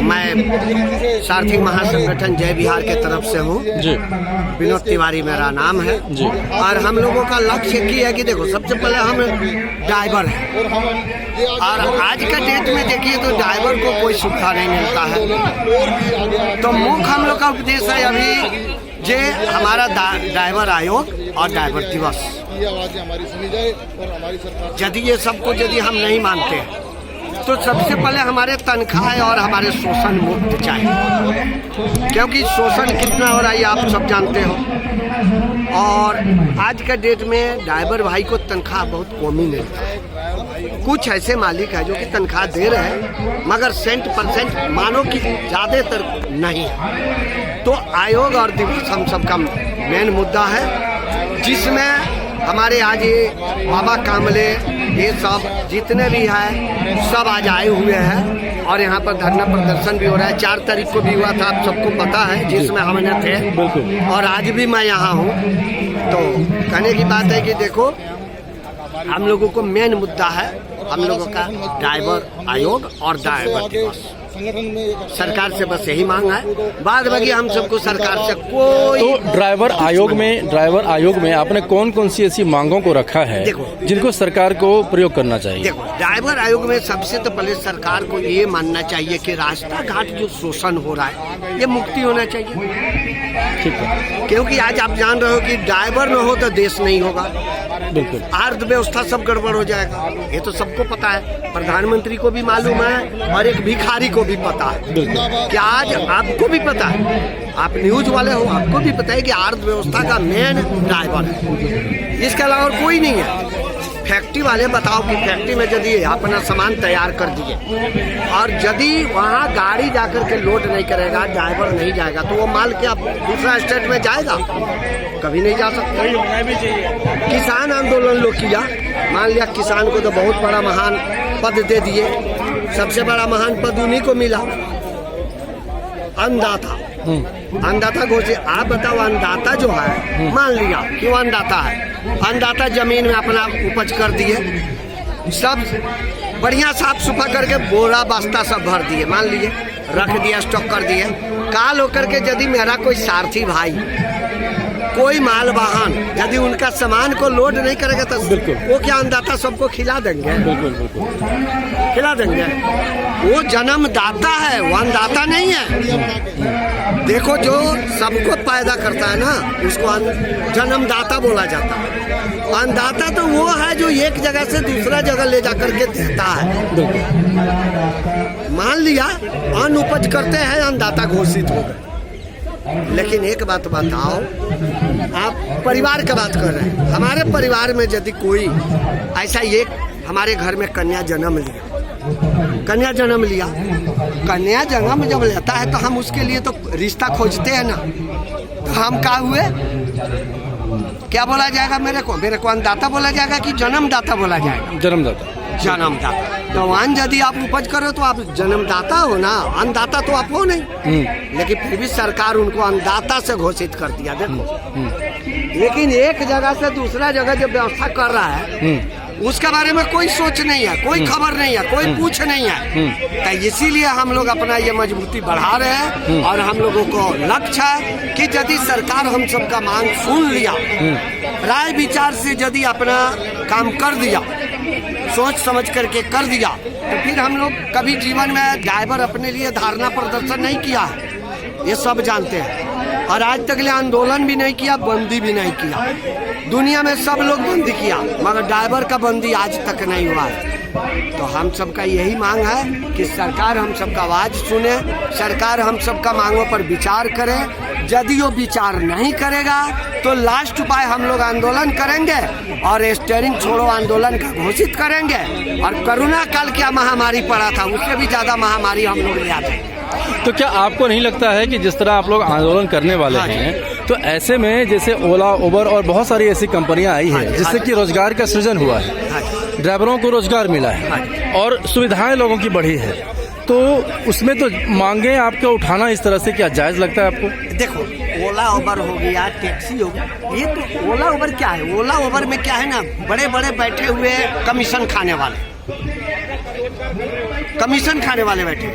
मैं सारथी महासंगठन जय बिहार के तरफ से हूँ जी। विनोद तिवारी मेरा नाम है जी। और हम लोगों का लक्ष्य की है कि देखो, सबसे पहले हम ड्राइवर हैं और आज का डेट में देखिए तो ड्राइवर को कोई सुविधा नहीं मिलता है। तो मुख्य हम लोग का उपदेश है अभी जे हमारा ड्राइवर आयोग और ड्राइवर दिवस, यदि ये सबको यदि हम नहीं मानते तो सबसे पहले हमारे तनख्वाह और हमारे शोषण मुक्त चाहिए, क्योंकि शोषण कितना हो रहा है आप सब जानते हो। और आज का डेट में ड्राइवर भाई को तनख्वाह बहुत कम ही मिलता है। कुछ ऐसे मालिक है जो कि तनख्वाह दे रहे हैं मगर 100% मानो कि ज़्यादातर नहीं है। तो आयोग और दिवस हम सबका मेन मुद्दा है, जिसमें हमारे आज ये बाबा कामले ये सब जितने भी हैं सब आज आए हुए हैं और यहाँ पर धरना प्रदर्शन भी हो रहा है। 4 तारीख को भी हुआ था, आप सबको पता है, जिसमें हमने थे और आज भी मैं यहाँ हूँ। तो कहने की बात है कि देखो, हम लोगों को मेन मुद्दा है हम लोगों का ड्राइवर आयोग और ड्राइवर दिवस। सरकार से बस यही मांग है, बाद बाकी हम सबको सरकार से कोई। तो ड्राइवर आयोग में आपने कौन कौन सी ऐसी मांगों को रखा है जिनको सरकार को प्रयोग करना चाहिए? देखो, ड्राइवर आयोग में सबसे तो पहले सरकार को ये मानना चाहिए कि रास्ता घाट जो शोषण हो रहा है ये मुक्ति होना चाहिए। ठीक है, क्योंकि आज आप जान रहे हो कि ड्राइवर न हो तो देश नहीं होगा, बिल्कुल अर्थव्यवस्था सब गड़बड़ हो जाएगा। ये तो सबको पता है, प्रधानमंत्री को भी मालूम है और एक भिखारी को भी पता है कि आज आपको भी पता है, आप न्यूज वाले हो, आपको भी पता है कि अर्थव्यवस्था का मेन ड्राइवर है, इसके अलावा और कोई नहीं है। फैक्ट्री वाले बताओ कि फैक्ट्री में यदि अपना सामान तैयार कर दिए और यदि वहाँ गाड़ी जाकर के लोड नहीं करेगा, ड्राइवर नहीं जाएगा, तो वो माल क्या दूसरा स्टेट में जाएगा? कभी नहीं जा सकता। किसान आंदोलन लोग किया, मान लिया किसान को तो बहुत बड़ा महान पद दे दिए, सबसे बड़ा महान पद उन्हीं को मिला, अन्नदाता। अन्नदाता घोषित, आप बताओ अन्नदाता जो है, मान लिया कि वो अन्नदाता है, अन्नदाता जमीन में अपना उपज कर दिए, सब बढ़िया साफ सुफा करके बोरा बस्ता सब भर दिए, मान लिए रख दिया, स्टॉक कर दिए। काल होकर के यदि मेरा कोई सारथी भाई कोई माल वाहन यदि उनका सामान को लोड नहीं करेगा तो वो क्या अन्नदाता सबको खिला देंगे? बिल्कुल खिला देंगे। वो जन्मदाता है, वो अन्नदाता नहीं है। देखो, जो सबको पैदा करता है ना उसको जन्मदाता बोला जाता है। अन्नदाता तो वो है जो एक जगह से दूसरा जगह ले जाकर के देता है। मान लिया अन्न उपज करते हैं, अन्नदाता घोषित हो गए। लेकिन एक बात बताओ, आप परिवार की बात कर रहे हैं, हमारे परिवार में यदि कोई ऐसा, एक हमारे घर में कन्या जन्म जन्म जब लेता है तो हम उसके लिए तो रिश्ता खोजते हैं ना। तो हम क्या हुए, क्या बोला जाएगा मेरे को अन्नदाता बोला जाएगा कि जन्मदाता बोला जाएगा? जन्मदाता। तो वहाँ यदि आप उपज करो तो आप जन्मदाता हो ना, अन्नदाता तो आप हो नहीं। लेकिन फिर भी सरकार उनको अन्नदाता से घोषित कर दिया। देखो, लेकिन एक जगह से दूसरा जगह जो व्यवस्था कर रहा है उसके बारे में कोई सोच नहीं है, कोई खबर नहीं है, कोई पूछ नहीं है। तो इसीलिए हम लोग अपना ये मजबूती बढ़ा रहे हैं और हम लोगों को लक्ष्य है कि यदि सरकार हम सबका मांग सुन लिया, राय विचार से यदि अपना काम कर दिया, सोच समझ करके कर दिया, तो फिर हम लोग कभी जीवन में ड्राइवर अपने लिए धारणा प्रदर्शन नहीं किया है, ये सब जानते हैं। और आज तक ले आंदोलन भी नहीं किया, बंदी भी नहीं किया। दुनिया में सब लोग बंदी किया मगर ड्राइवर का बंदी आज तक नहीं हुआ है। तो हम सबका यही मांग है कि सरकार हम सबका आवाज़ सुने, सरकार हम सबका मांगों पर विचार करे। यदि वो विचार नहीं करेगा तो लास्ट उपाय हम लोग आंदोलन करेंगे और स्टीयरिंग छोड़ो आंदोलन का घोषित करेंगे। और कोरोना काल क्या महामारी पड़ा था, उससे भी ज़्यादा महामारी हम लोग ले आते। तो क्या आपको नहीं लगता है कि जिस तरह आप लोग आंदोलन करने वाले हैं, तो ऐसे में जैसे ओला, उबर और बहुत सारी ऐसी कंपनियां आई हैं जिससे कि रोजगार का सृजन हुआ है, ड्राइवरों को रोजगार मिला है और सुविधाएं लोगों की बढ़ी है, तो उसमें तो मांगे आपको उठाना इस तरह से क्या जायज लगता है आपको? देखो, ओला उबर हो गया, टैक्सी हो गया, ये तो ओला उबर क्या है? ओला उबर में क्या है ना, बड़े बड़े बैठे हुए कमीशन खाने वाले बैठे।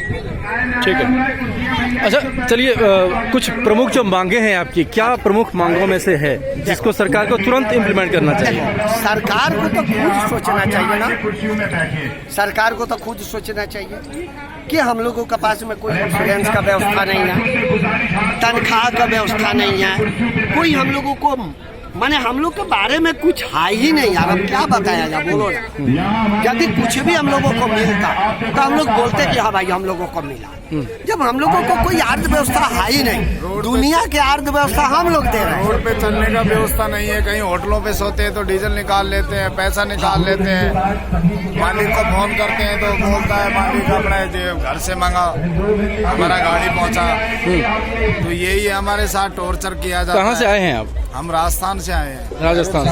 ठीक है। अच्छा चलिए, कुछ प्रमुख जो मांगे हैं आपकी, क्या प्रमुख मांगों में से है जिसको सरकार को तुरंत इम्प्लीमेंट करना चाहिए? सरकार को तो खुद सोचना चाहिए ना, सरकार को तो खुद सोचना चाहिए कि हम लोगों के पास में कोई इंश्योरेंस का व्यवस्था नहीं है, तनख्वाह का व्यवस्था नहीं है, कोई हम लोगों को माने हम लोग के बारे में कुछ है ही नहीं यार। अब क्या बताया जाए, बोलो ना। यदि कुछ भी हम लोगों को मिलता तो हम लोग बोलते कि हाँ भाई हम लोगों को मिला। जब हम लोगों को कोई अर्थव्यवस्था है ही नहीं, दुनिया के अर्थव्यवस्था हम लोग दे रहे हैं। रोड पे चलने का व्यवस्था नहीं है, कहीं होटलों पे सोते हैं तो डीजल निकाल लेते हैं, पैसा निकाल लेते हैं, मालिक को फोन करते हैं तो बोलता है मालिक अपने घर से मंगा, हमारा गाड़ी पहुंचा। तो यही है, हमारे साथ टॉर्चर किया जाता है। कहाँ से आए हैं आप? हम राजस्थान से आए हैं। राजस्थान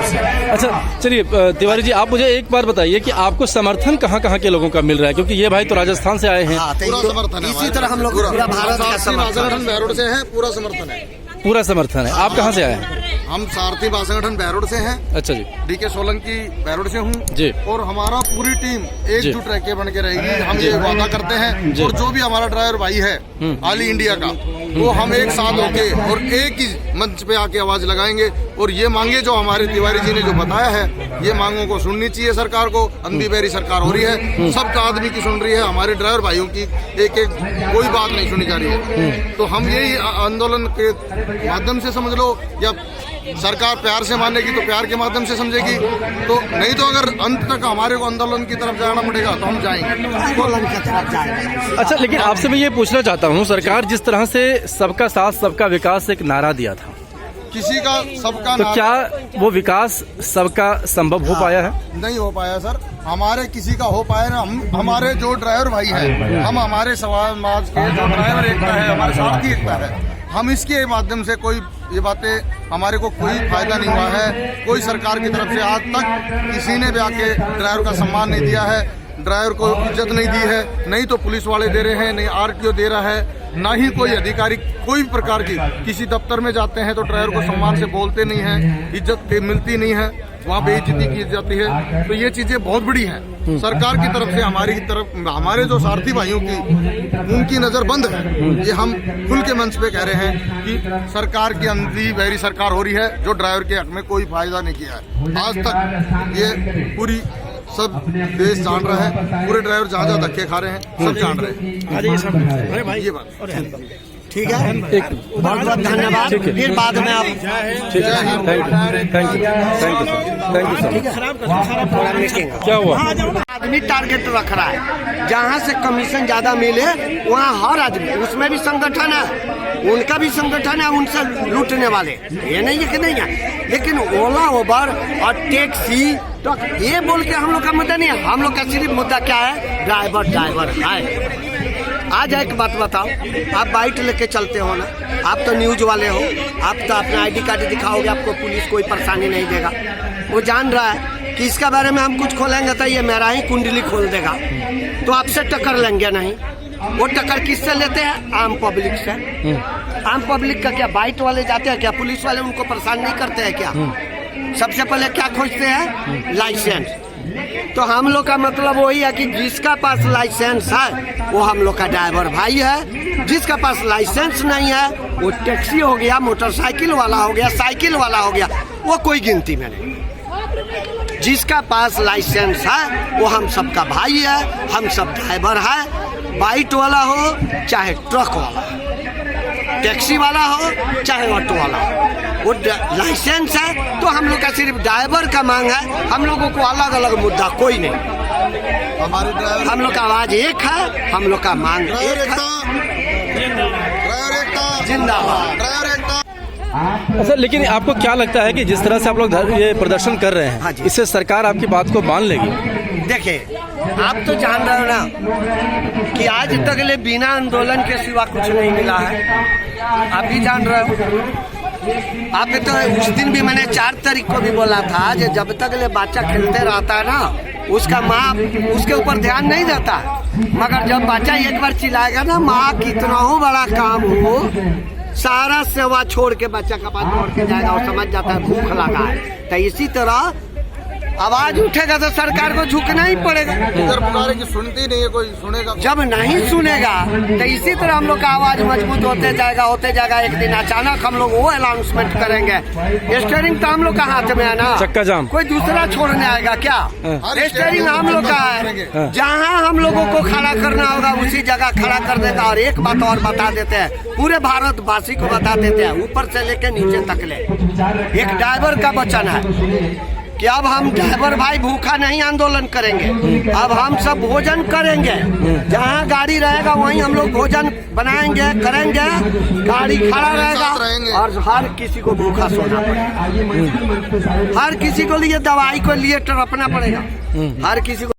से। अच्छा चलिए तिवारी जी, आप मुझे एक बात बताइए कि आपको समर्थन कहाँ कहाँ के लोगों का मिल रहा है, क्योंकि ये भाई तो राजस्थान से आए हैं। पूरा समर्थन है, इसी तरह हम लोग पूरा भारत का समर्थन बहरोड से है, पूरा समर्थन है। पूरा समर्थन है। आप कहाँ से आए हैं? हम सारथी बा संगठन बहरोड से हैं। अच्छा जी। डीके सोलंकी बहरोड से हूँ जी। और हमारा पूरी टीम एकजुट रह के बन के रहेगी। हम ये वादा करते हैं और जो भी हमारा ड्राइवर भाई है ऑल इंडिया का, वो हम एक साथ होके और एक ही मंच पे आके आवाज लगाएंगे। और ये मांगे जो हमारे तिवारी जी ने जो बताया है, ये मांगों को सुननी चाहिए सरकार को। अंधी बेरी सरकार हो रही है, सबका आदमी की सुन रही है, हमारे ड्राइवर भाइयों की एक एक कोई बात नहीं सुनी जा रही है। तो हम यही आंदोलन के माध्यम से समझ लो, या सरकार प्यार से मानेगी तो प्यार के माध्यम से समझेगी, तो नहीं तो अगर अंत तक हमारे को आंदोलन की तरफ जाना पड़ेगा तो हम जाएंगे, आंदोलन की तरफ जाएंगे। अच्छा, लेकिन आपसे मैं ये पूछना चाहता हूँ, सरकार जिस तरह से सबका साथ सबका विकास एक नारा दिया था, किसी का सबका तो क्या वो विकास सबका संभव हो पाया है? नहीं हो पाया सर। हमारे किसी का हो पाया ना। हमारे जो ड्राइवर भाई हैं, हम हमारे समाज के जो ड्राइवर एकता है, हमारे सारथी एकता है, हम इसके माध्यम से कोई ये बातें हमारे को कोई फायदा नहीं हुआ है। कोई सरकार की तरफ से आज तक किसी ने भी आके ड्राइवर का सम्मान नहीं दिया है, ड्राइवर को इज्जत नहीं दी है। नहीं तो पुलिस वाले दे रहे हैं, नहीं आरटीओ दे रहा है, ना ही कोई अधिकारी कोई भी प्रकार की। किसी दफ्तर में जाते हैं तो ड्राइवर को सम्मान से बोलते नहीं है, इज्जत मिलती नहीं है, वहाँ बेइज्जती की जाती है। तो ये चीजें बहुत बड़ी हैं सरकार की तरफ से। हमारी तरफ हमारे जो सारथी भाइयों की, उनकी नजर बंद है। ये हम खुल के मंच पे कह रहे हैं कि सरकार की अंधी बहरी सरकार हो रही है, जो ड्राइवर के हक में कोई फायदा नहीं किया है आज तक। ये पूरी सब देश जान रहा है, पूरे ड्राइवर जहाँ जहाँ धक्के खा रहे हैं सब जान रहे हैं। ये बात ठीक है, बहुत बहुत धन्यवाद। फिर बाद में आप ठीक है, थैंक यू सर। क्या हुआ? आदमी टारगेट रख रहा है, जहाँ से कमीशन ज्यादा मिले वहाँ हर आदमी, उसमें भी संगठन है, उनका भी संगठन है, उनसे लूटने वाले, ये नहीं है कि नहीं है। लेकिन ओला उबर और टैक्सी तो ये बोल के हम लोग का मुद्दा नहीं है। हम लोग का सिर्फ मुद्दा क्या है, ड्राइवर है। आज एक बात बताओ, आप बाइक लेके चलते हो ना, आप तो न्यूज वाले हो, आप तो अपना आईडी कार्ड दिखाओगे, आपको पुलिस कोई परेशानी नहीं देगा। वो जान रहा है कि इसके बारे में हम कुछ खोलेंगे तो ये मेरा ही कुंडली खोल देगा, तो आपसे टक्कर लेंगे नहीं। वो टक्कर किससे लेते हैं? आम पब्लिक से। आम पब्लिक का क्या बाइक वाले जाते हैं क्या? पुलिस वाले उनको परेशान नहीं करते हैं क्या? सबसे पहले क्या खोजते हैं? लाइसेंस। तो हम लोग का मतलब वही है कि जिसका पास लाइसेंस है वो हम लोग का ड्राइवर भाई है, जिसका पास लाइसेंस नहीं है वो टैक्सी हो गया, मोटरसाइकिल वाला हो गया, साइकिल वाला हो गया, वो कोई गिनती में नहीं। जिसका पास लाइसेंस है वो हम सबका भाई है, हम सब ड्राइवर है। बाइक वाला हो चाहे ट्रक वाला, टैक्सी वाला हो चाहे ऑटो वाला हो, वो लाइसेंस है। तो हम लोग का सिर्फ ड्राइवर का मांग है, हम लोगों को अलग अलग मुद्दा कोई नहीं। हमारे ड्राइवर, हम लोग का आवाज एक है, हम लोग का मांग एक है। जिंदाबाद ड्राइवर एकता। अच्छा, लेकिन आपको क्या लगता है कि जिस तरह से आप लोग ये प्रदर्शन कर रहे हैं, इससे सरकार आपकी बात को मान लेगी? देखिए, आप तो जान रहे हो ना कि आज तक ले बिना आंदोलन के सिवा कुछ नहीं मिला है। आप भी जान रहे हो। आप तो उस दिन भी मैंने 4 तारीख को भी बोला था, जब तक ले बच्चा खेलते रहता है ना, उसका माँ उसके ऊपर ध्यान नहीं देता। मगर जब बच्चा एक बार चिल्लाएगा ना, माँ कितना हो बड़ा काम हो, सारा सेवा छोड़ के बच्चा का पास दौड़ के जाएगा और समझ जाता है भूख लगा है। तो इसी तरह आवाज उठेगा तो सरकार को झुकना ही पड़ेगा। इधर पुकारे की सुनती नहीं है, कोई सुनेगा? जब नहीं सुनेगा तो इसी तरह हम लोग का आवाज मजबूत होते जाएगा। एक दिन अचानक हम लोग वो अनाउंसमेंट करेंगे। स्टीयरिंग तो हम लोग का हाथ में है ना, चक्का जाम कोई दूसरा छोड़ने आएगा क्या? स्टीयरिंग हम लोग का है, जहाँ हम लोगों को खड़ा करना होगा उसी जगह खड़ा कर देगा। और एक बात और बता देते हैं, पूरे भारतवासी को बता देते हैं, ऊपर से लेके नीचे तक ले, एक ड्राइवर का वचन है कि अब हम ड्राइवर भाई भूखा नहीं आंदोलन करेंगे, अब हम सब भोजन करेंगे। जहाँ गाड़ी रहेगा वहीं हम लोग भोजन बनाएंगे, करेंगे, गाड़ी खड़ा रहेगा और हर किसी को भूखा सोना पड़ेगा। हर किसी को लिए दवाई को लिए तड़पना पड़ेगा, हर किसी को